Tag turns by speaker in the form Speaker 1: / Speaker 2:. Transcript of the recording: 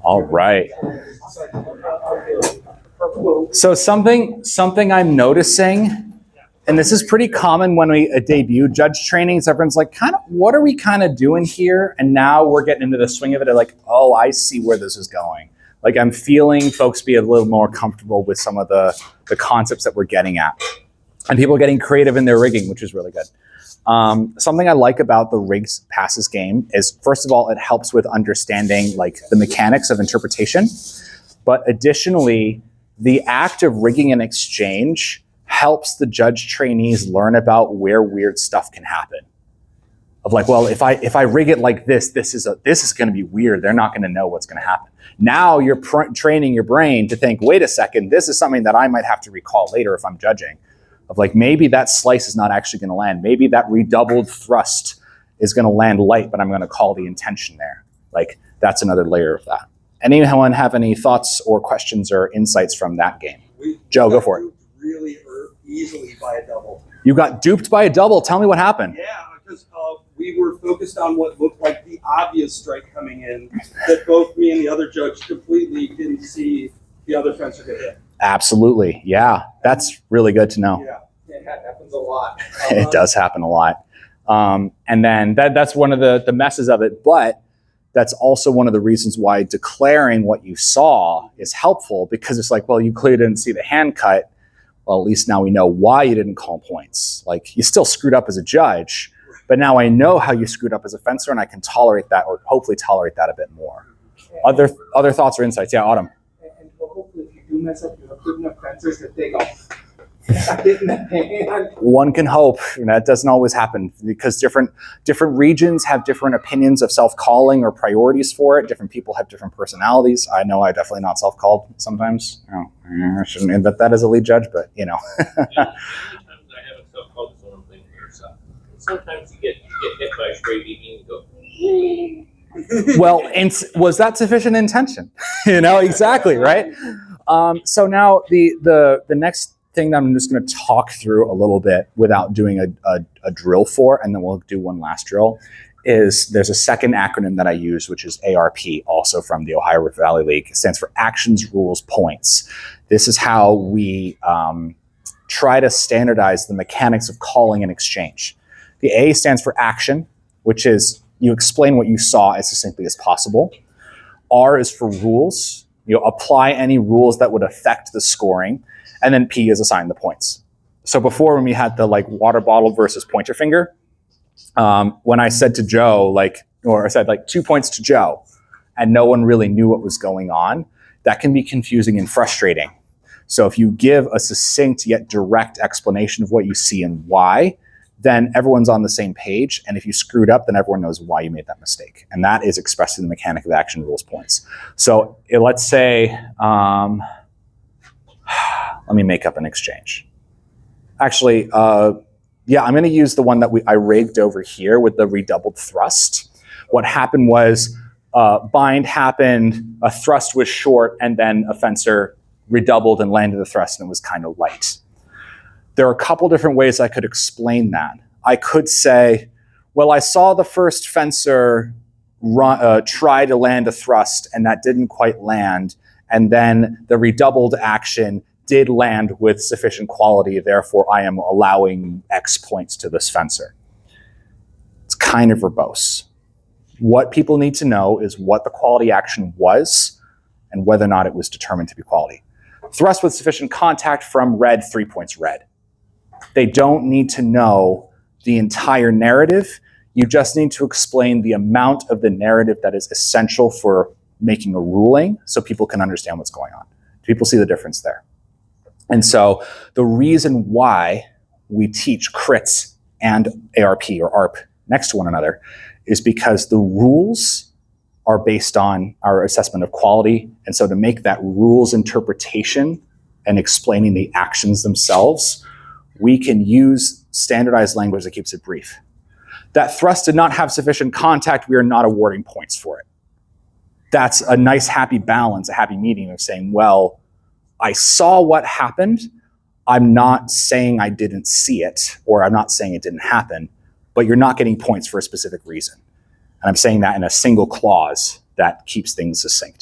Speaker 1: All right. So something I'm noticing, and this is pretty common when we debut judge trainings, everyone's like, what are we kind of doing here? And now we're getting into the swing of it. Like, oh, I see where this is going. Like, I'm feeling folks be a little more comfortable with some of the concepts that we're getting at. And people are getting creative in their rigging, which is really good. Something I like about the rigs passes game is, first of all, it helps with understanding like the mechanics of interpretation. But additionally, the act of rigging an exchange helps the judge trainees learn about where weird stuff can happen. Of like, well, if I rig it like this is going to be weird. They're not going to know what's going to happen. Now you're training your brain to think, wait a second, this is something that I might have to recall later if I'm judging. Of like, maybe that slice is not actually going to land. Maybe that redoubled thrust is going to land light, but I'm going to call the intention there. Like, that's another layer of that. Anyone have any thoughts or questions or insights from that game? Joe, go for it.
Speaker 2: Really easily by a double.
Speaker 1: You got duped by a double. Tell me what happened.
Speaker 2: Yeah, because we were focused on what looked like the obvious strike coming in that both me and the other judge completely didn't see the other fencer get hit.
Speaker 1: Absolutely. Yeah, that's really good to know.
Speaker 2: Yeah, it happens a lot.
Speaker 1: It does happen a lot. And then that's one of the messes of it. But that's also one of the reasons why declaring what you saw is helpful, because it's like, well, you clearly didn't see the hand cut. Well, at least now we know why you didn't call points. Like, you still screwed up as a judge, but now I know how you screwed up as a fencer, and I can tolerate that, or hopefully tolerate that a bit more. Other thoughts or insights? Yeah, Autumn.
Speaker 3: And hopefully, if you do mess up, you have good enough fencers that they go, I did in the hand.
Speaker 1: One can hope. That doesn't always happen, because different regions have different opinions of self-calling or priorities for it. Different people have different personalities. I know I'm definitely not self-called sometimes. I shouldn't admit that as a lead judge, but
Speaker 4: Yeah, sometimes I haven't self-called someone thing for yourself. Sometimes you get hit by a stray beat and you go.
Speaker 1: Well, was that sufficient intention? Exactly, right? So now the next thing that I'm just going to talk through a little bit without doing a drill for, and then we'll do one last drill, is there's a second acronym that I use, which is ARP, also from the Ohio Rift Valley League. It stands for Actions, Rules, Points. This is how we try to standardize the mechanics of calling an exchange. The A stands for action, which is you explain what you saw as succinctly as possible. R is for rules. You apply any rules that would affect the scoring. And then P is assign the points. So before, when we had the like water bottle versus pointer finger, when I said to Joe, or I said 2 points to Joe, and no one really knew what was going on, that can be confusing and frustrating. So if you give a succinct yet direct explanation of what you see and why, then everyone's on the same page. And if you screwed up, then everyone knows why you made that mistake. And that is expressed in the mechanic of action, rules, points. So let's say, let me make up an exchange. Actually, I'm going to use the one that I rigged over here with the redoubled thrust. What happened was bind happened, a thrust was short, and then a fencer redoubled and landed the thrust, and it was kind of light. There are a couple different ways I could explain that. I could say, well, I saw the first fencer try to land a thrust, and that didn't quite land, and then the redoubled action did land with sufficient quality, therefore I am allowing X points to this fencer. It's kind of verbose. What people need to know is what the quality action was and whether or not it was determined to be quality. Thrust with sufficient contact from red, 3 points red. They don't need to know the entire narrative. You just need to explain the amount of the narrative that is essential for making a ruling so people can understand what's going on. People see the difference there. And so the reason why we teach crits and ARP or ARP next to one another is because the rules are based on our assessment of quality. And so to make that rules interpretation and explaining the actions themselves, we can use standardized language that keeps it brief. That thrust did not have sufficient contact, we are not awarding points for it. That's a nice happy balance, a happy medium of saying, well, I saw what happened. I'm not saying I didn't see it, or I'm not saying it didn't happen, but you're not getting points for a specific reason. And I'm saying that in a single clause that keeps things succinct.